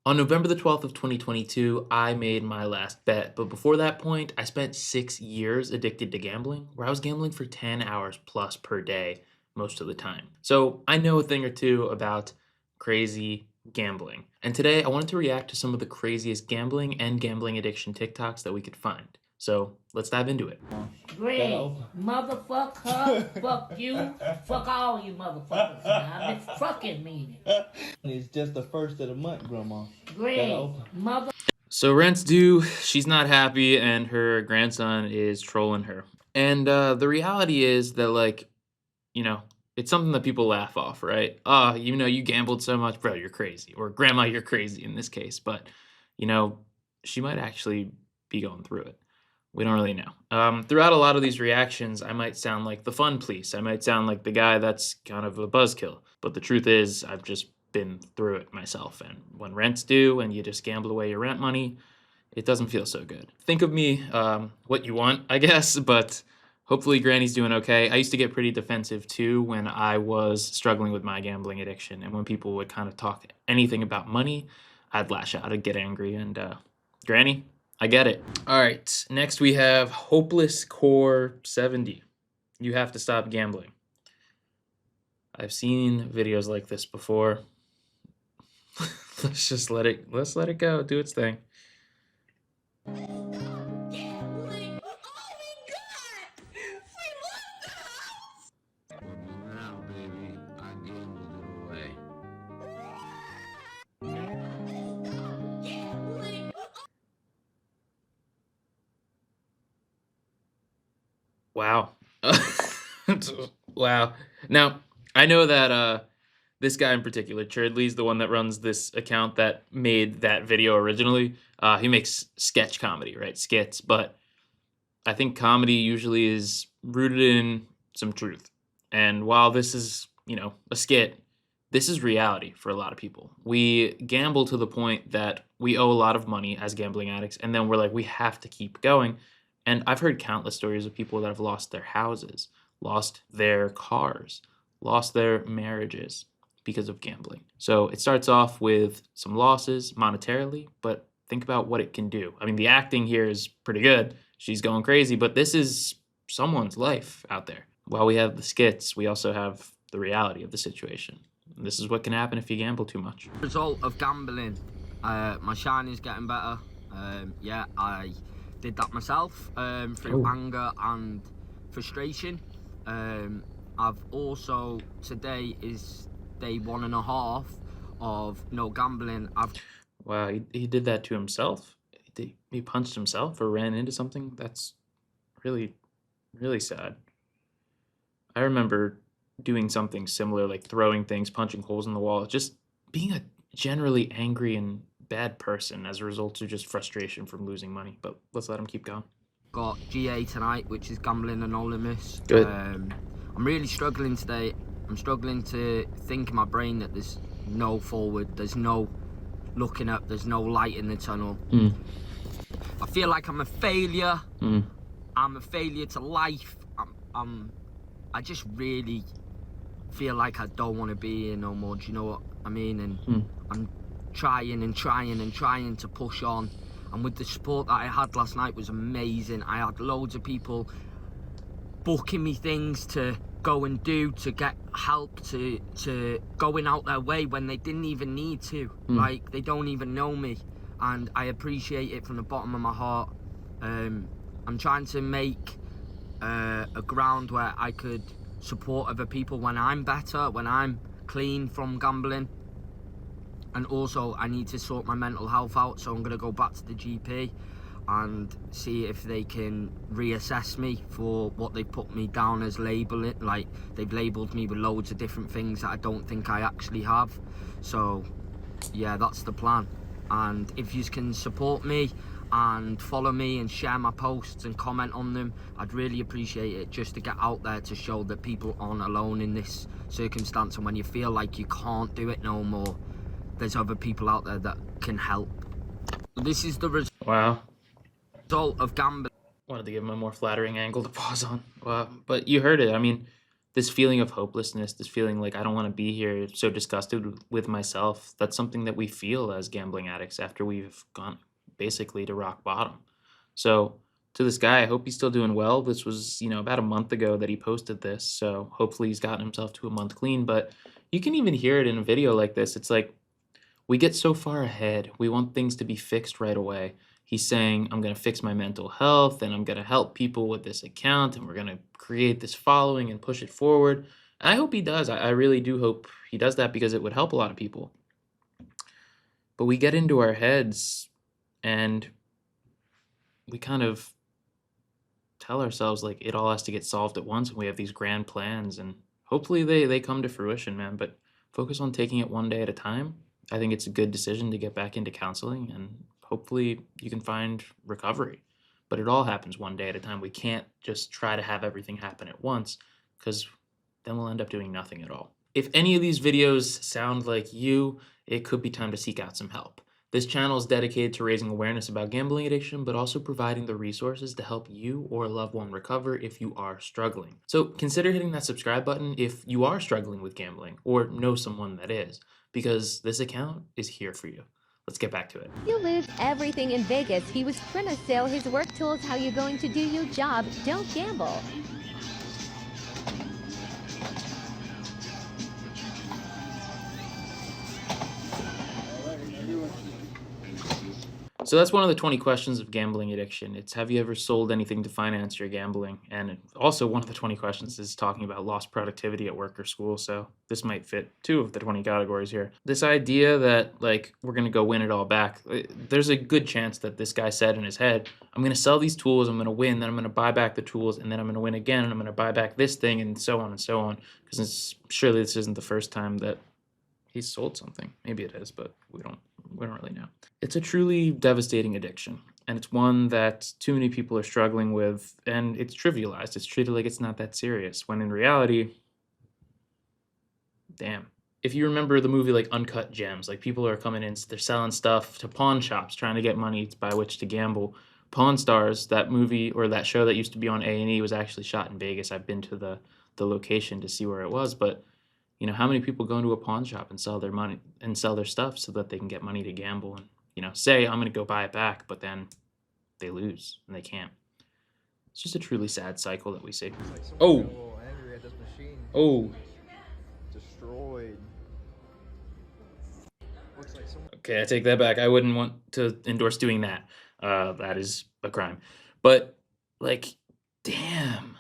On November the 12th of 2022, I made my last bet, but before that point, I spent 6 years addicted to gambling, where I was gambling for 10 hours plus per day most of the time. So I know a thing or two about crazy gambling. And today I wanted to react to some of the craziest gambling and gambling addiction TikToks that we could find. So let's dive into it. Greg, motherfucker, fuck you, fuck all you motherfuckers. Now, it's fucking meaning. It's just the first of the month, Grandma. Greg, mother. So rent's due, she's not happy, and her grandson is trolling her. And the reality is that, like, it's something that people laugh off, right? Oh, you gambled so much, bro, you're crazy. Or grandma, you're crazy in this case. But, she might actually be going through it. We don't really know. Throughout a lot of these reactions, I might sound like the fun police. I might sound like the guy that's kind of a buzzkill. But the truth is, I've just been through it myself. And when rent's due and you just gamble away your rent money, it doesn't feel so good. Think of me what you want, I guess, but hopefully Granny's doing okay. I used to get pretty defensive too when I was struggling with my gambling addiction. And when people would kind of talk anything about money, I'd lash out, I'd get angry. And Granny, I get it. All right, next we have Hopeless Core 70. You have to stop gambling. I've seen videos like this before. let's let it go, do its thing. Wow. Wow. Now, I know that this guy in particular, Churdley's the one that runs this account that made that video originally. He makes sketch comedy, right? Skits, but I think comedy usually is rooted in some truth. And while this is, a skit, this is reality for a lot of people. We gamble to the point that we owe a lot of money as gambling addicts, and then we're like, we have to keep going. And I've heard countless stories of people that have lost their houses, lost their cars, lost their marriages because of gambling. So it starts off with some losses monetarily, but think about what it can do. I mean, the acting here is pretty good. She's going crazy, but this is someone's life out there. While we have the skits, we also have the reality of the situation. And this is what can happen if you gamble too much. Result of gambling, my shine is getting better. Yeah, I did that myself through anger and frustration. I've also, today is day 1.5 of no gambling. Wow, he did that to himself? He punched himself or ran into something? That's really, really sad. I remember doing something similar, like throwing things, punching holes in the wall, just being a generally angry and bad person as a result of just frustration from losing money. But let's let him keep going. Got GA tonight, which is Gambling Anonymous. Good. I'm really struggling today. I'm struggling to think in my brain that there's no forward, there's no looking up, there's no light in the tunnel. I feel like I'm a failure. I'm a failure to life. I just really feel like I don't want to be here no more. Do you know what I mean? And I'm trying to push on. And with the support that I had last night was amazing. I had loads of people booking me things to go and do, to get help, to going out their way when they didn't even need to. Like, they don't even know me, and I appreciate it from the bottom of my heart. I'm trying to make a ground where I could support other people when I'm better, when I'm clean from gambling. And also, I need to sort my mental health out, so I'm going to go back to the GP and see if they can reassess me for what they put me down as labeling. Like, they've labelled me with loads of different things that I don't think I actually have. So yeah, that's the plan. And if you can support me and follow me and share my posts and comment on them, I'd really appreciate it, just to get out there to show that people aren't alone in this circumstance. And when you feel like you can't do it no more, there's other people out there that can help. This is the result of gambling. Wanted to give him a more flattering angle to pause on. But you heard it. I mean, this feeling of hopelessness, this feeling like I don't want to be here, so disgusted with myself. That's something that we feel as gambling addicts after we've gone basically to rock bottom. So to this guy, I hope he's still doing well. This was, about a month ago that he posted this. So hopefully he's gotten himself to a month clean. But you can even hear it in a video like this. It's like we get so far ahead. We want things to be fixed right away. He's saying, I'm going to fix my mental health and I'm going to help people with this account and we're going to create this following and push it forward. And I hope he does. I really do hope he does that because it would help a lot of people. But we get into our heads and we kind of tell ourselves like it all has to get solved at once and we have these grand plans and hopefully they come to fruition, man. But focus on taking it one day at a time. I think it's a good decision to get back into counseling and hopefully you can find recovery. But it all happens one day at a time. We can't just try to have everything happen at once because then we'll end up doing nothing at all. If any of these videos sound like you, it could be time to seek out some help. This channel is dedicated to raising awareness about gambling addiction, but also providing the resources to help you or a loved one recover if you are struggling. So consider hitting that subscribe button if you are struggling with gambling or know someone that is, because this account is here for you. Let's get back to it. You lose everything in Vegas. He was trying to sell his work tools. How you going to do your job? Don't gamble. So that's one of the 20 questions of gambling addiction. It's, have you ever sold anything to finance your gambling? And also one of the 20 questions is talking about lost productivity at work or school. So this might fit 2 of the 20 categories here. This idea that like we're going to go win it all back. There's a good chance that this guy said in his head, I'm going to sell these tools, I'm going to win, then I'm going to buy back the tools, and then I'm going to win again, and I'm going to buy back this thing, and so on and so on. Because surely this isn't the first time that he's sold something. Maybe it is, but we don't really know. It's a truly devastating addiction, and it's one that too many people are struggling with, and it's trivialized. It's treated like it's not that serious, when in reality, damn. If you remember the movie like Uncut Gems, like people are coming in, they're selling stuff to pawn shops, trying to get money by which to gamble. Pawn Stars, that movie or that show that used to be on A&E was actually shot in Vegas. I've been to the location to see where it was, but how many people go into a pawn shop and sell their money and sell their stuff so that they can get money to gamble and, say, I'm going to go buy it back, but then they lose and they can't. It's just a truly sad cycle that we see. Oh. Angry at this machine. Oh. Destroyed. Looks like someone. Okay, I take that back. I wouldn't want to endorse doing that. That is a crime. But, like, damn.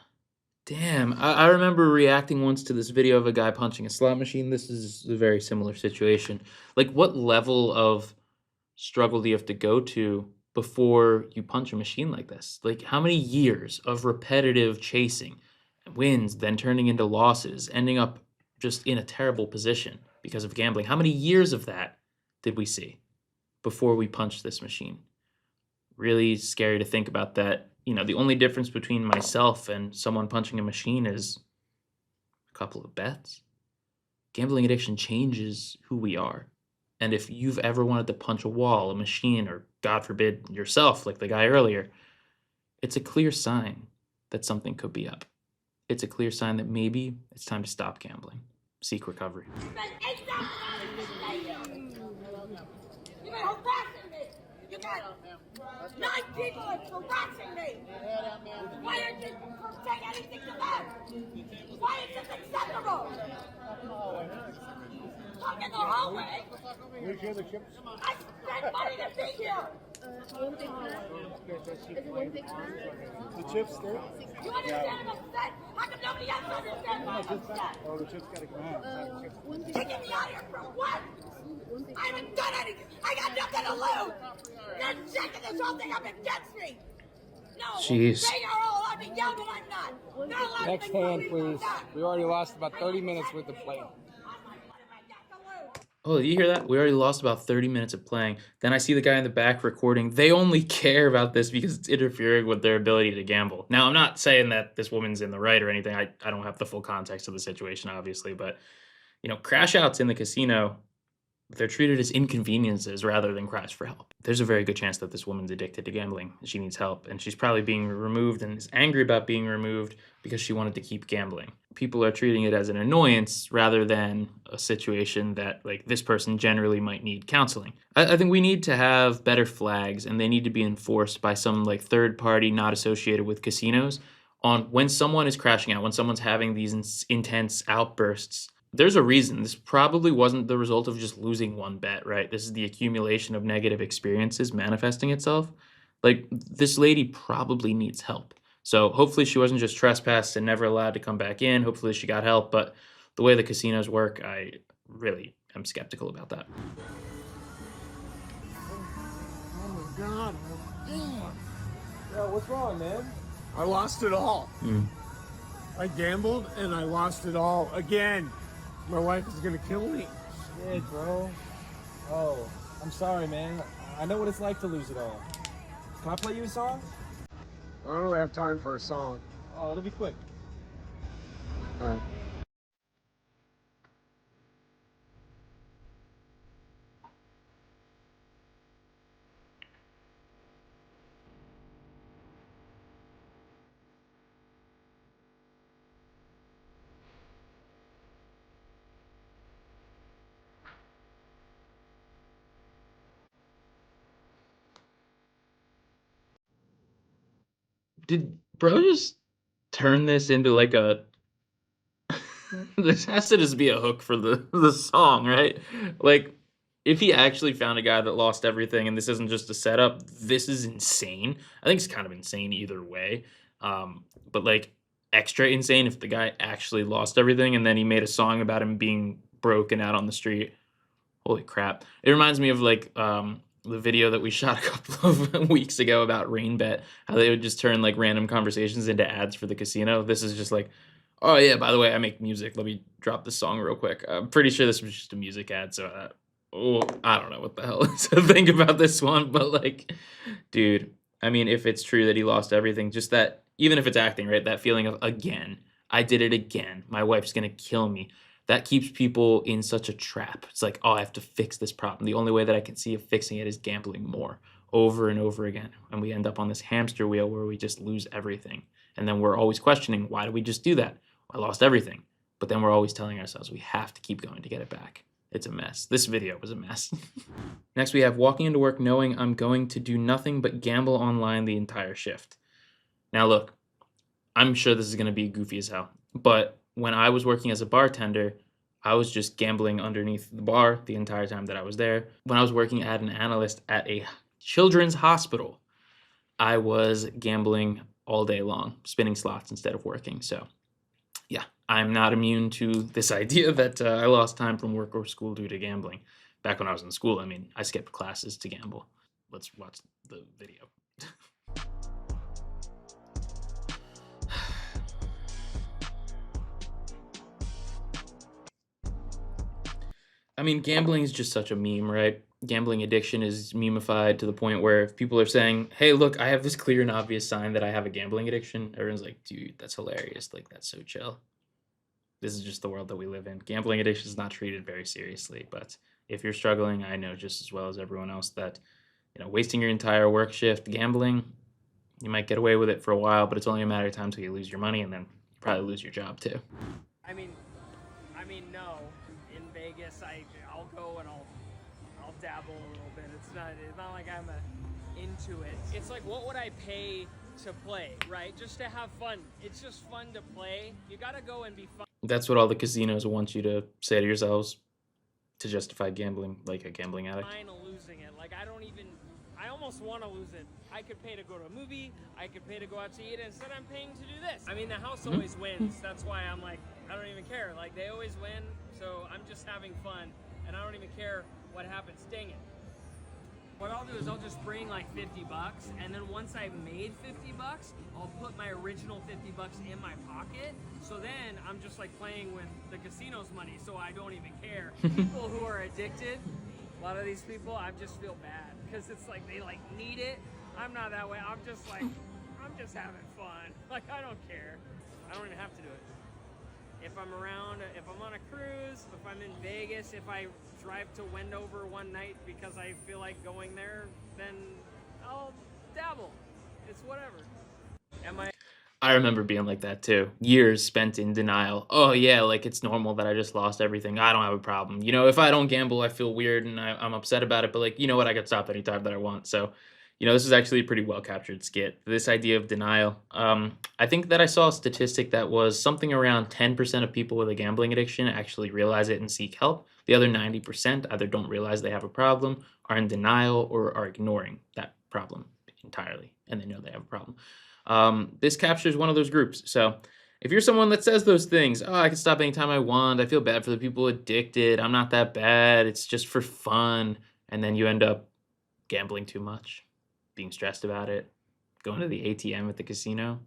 I remember reacting once to this video of a guy punching a slot machine. This is a very similar situation. Like, what level of struggle do you have to go to before you punch a machine like this? Like, how many years of repetitive chasing, wins, then turning into losses, ending up just in a terrible position because of gambling? How many years of that did we see before we punched this machine? Really scary to think about that. The only difference between myself and someone punching a machine is a couple of bets. Gambling addiction changes who we are. And if you've ever wanted to punch a wall, a machine, or God forbid, yourself, like the guy earlier, it's a clear sign that something could be up. It's a clear sign that maybe it's time to stop gambling. Seek recovery. You've been harassing me. You got 9 people harassing me. Why aren't you saying anything to them? Why is this acceptable? Talk in the hallway. I spent money to be here. The chips there? You understand I'm upset? How come nobody else understands why I'm upset? Oh, the chips gotta come out. Taking me out here for what? I haven't done anything. I got nothing to lose. You're checking this whole thing up against me. No, Jeez. they are all allowed to yell, but I'm not. They're allowed Next to make hand, movies please. like that. We already lost about 30 minutes worth of play. Oh, you hear that? We already lost about 30 minutes of playing. Then I see the guy in the back recording. They only care about this because it's interfering with their ability to gamble. Now, I'm not saying that this woman's in the right or anything. I don't have the full context of the situation, obviously. But, crash outs in the casino, they're treated as inconveniences rather than cries for help. There's a very good chance that this woman's addicted to gambling. She needs help, and she's probably being removed and is angry about being removed because she wanted to keep gambling. people are treating it as an annoyance rather than a situation that like this person generally might need counseling. I think we need to have better flags, and they need to be enforced by some like third party not associated with casinos on when someone is crashing out, when someone's having these intense outbursts. There's a reason. This probably wasn't the result of just losing one bet, right? This is the accumulation of negative experiences manifesting itself. Like, this lady probably needs help. So hopefully she wasn't just trespassed and never allowed to come back in. Hopefully she got help. But the way the casinos work, I really am skeptical about that. Oh my god. Yo, what's wrong, man? I lost it all. I gambled and I lost it all again. My wife is gonna kill me. Shit, bro. Oh, I'm sorry, man. I know what it's like to lose it all. Can I play you a song? I don't really have time for a song. Oh, it'll be quick. All right. Did bro just turn this into like a this has to just be a hook for the song, right? Like, if he actually found a guy that lost everything and this isn't just a setup, this is insane. I think it's kind of insane either way. But like extra insane if the guy actually lost everything and then he made a song about him being broken out on the street. Holy crap. It reminds me of like the video that we shot a couple of weeks ago about RainBet, how they would just turn like random conversations into ads for the casino. This is just like, oh yeah, by the way, I make music. Let me drop this song real quick. I'm pretty sure this was just a music ad, so I don't know what the hell to think about this one, but like, dude, I mean, if it's true that he lost everything, just that, even if it's acting, right? That feeling of again, I did it again. My wife's gonna kill me. That keeps people in such a trap. It's like, oh, I have to fix this problem. The only way that I can see of fixing it is gambling more over and over again. And we end up on this hamster wheel where we just lose everything. And then we're always questioning, why do we just do that? I lost everything. But then we're always telling ourselves we have to keep going to get it back. It's a mess. This video was a mess. Next, we have walking into work knowing I'm going to do nothing but gamble online the entire shift. Now, look, I'm sure this is going to be goofy as hell, but when I was working as a bartender, I was just gambling underneath the bar the entire time that I was there. When I was working as an analyst at a children's hospital, I was gambling all day long, spinning slots instead of working. So yeah, I'm not immune to this idea that I lost time from work or school due to gambling. Back when I was in school, I mean, I skipped classes to gamble. Let's watch the video. I mean, gambling is just such a meme, right? Gambling addiction is memeified to the point where if people are saying, hey, look, I have this clear and obvious sign that I have a gambling addiction, everyone's like, dude, that's hilarious. Like, that's so chill. This is just the world that we live in. Gambling addiction is not treated very seriously, but if you're struggling, I know just as well as everyone else that, wasting your entire work shift gambling, you might get away with it for a while, but it's only a matter of time until you lose your money and then you probably lose your job too. I mean, no. In Vegas, I'll go and I'll dabble a little bit. It's not like I'm into it. It's like, what would I pay to play, right? Just to have fun. It's just fun to play. You gotta go and be fun. That's what all the casinos want you to say to yourselves to justify gambling, like a gambling addict. Fine losing it. Like, I almost want to lose it. I could pay to go to a movie. I could pay to go out to eat. Instead, I'm paying to do this. I mean, the house always wins. That's why I'm like, I don't even care. Like, they always win, so I'm just having fun, and I don't even care what happens. Dang it. What I'll do is I'll just bring like 50 bucks, and then once I've made 50 bucks, I'll put my original 50 bucks in my pocket. So then I'm just like playing with the casino's money, so I don't even care. People who are addicted, a lot of these people, I just feel bad because it's like they like need it. I'm not that way. I'm just like, I'm just having fun. Like, I don't care. I don't even have to do it. If I'm around, if I'm on a cruise, if I'm in Vegas, if I drive to Wendover one night because I feel like going there, then I'll dabble. It's whatever. Am I? I remember being like that too. Years spent in denial. Oh yeah, like it's normal that I just lost everything. I don't have a problem. If I don't gamble, I feel weird and I'm upset about it. But like, you know what? I could stop anytime that I want. So, this is actually a pretty well captured skit. This idea of denial. I think that I saw a statistic that was something around 10% of people with a gambling addiction actually realize it and seek help. The other 90% either don't realize they have a problem, are in denial, or are ignoring that problem entirely, and they know they have a problem. This captures one of those groups. So if you're someone that says those things, oh, I can stop anytime I want, I feel bad for the people addicted, I'm not that bad, it's just for fun, and then you end up gambling too much, being stressed about it, going to the ATM at the casino,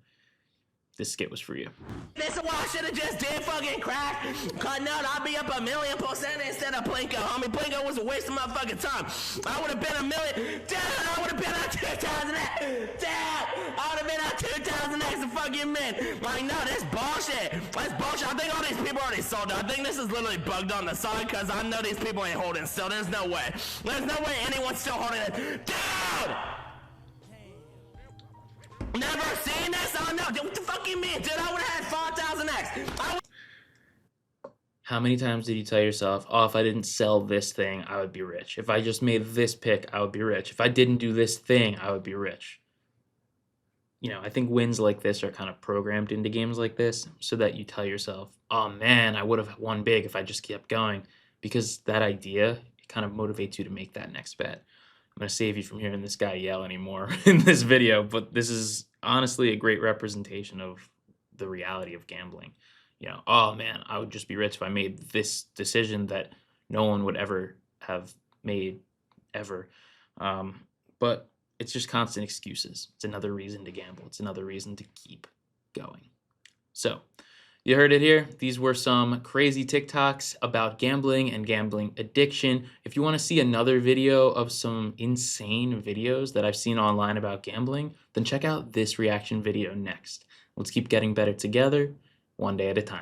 this skit was for you. This is why I should have just did fucking crack. Cutting out, I'd be up 1,000,000% instead of Plinko, homie. Plinko was a waste of my fucking time. I would have been 1,000,000. Damn, I would have been out 2,000x. Damn, I would have been out 2,000x a fucking minute. Like, no, that's bullshit. That's bullshit. I think all these people already sold out. I think this is literally bugged on the side because I know these people ain't holding still. There's no way. There's no way anyone's still holding it. Dude! Never seen this? Oh no, what the fuck you mean, dude? I would have had 5,000x. How many times did you tell yourself, oh, if I didn't sell this thing, I would be rich. If I just made this pick, I would be rich. If I didn't do this thing, I would be rich. I think wins like this are kind of programmed into games like this so that you tell yourself, oh man, I would have won big if I just kept going. Because that idea, it kind of motivates you to make that next bet. I'm going to save you from hearing this guy yell anymore in this video, but this is honestly a great representation of the reality of gambling. Oh man, I would just be rich if I made this decision that no one would ever have made ever. But it's just constant excuses. It's another reason to gamble. It's another reason to keep going. So, you heard it here. These were some crazy TikToks about gambling and gambling addiction. If you want to see another video of some insane videos that I've seen online about gambling, then check out this reaction video next. Let's keep getting better together, one day at a time.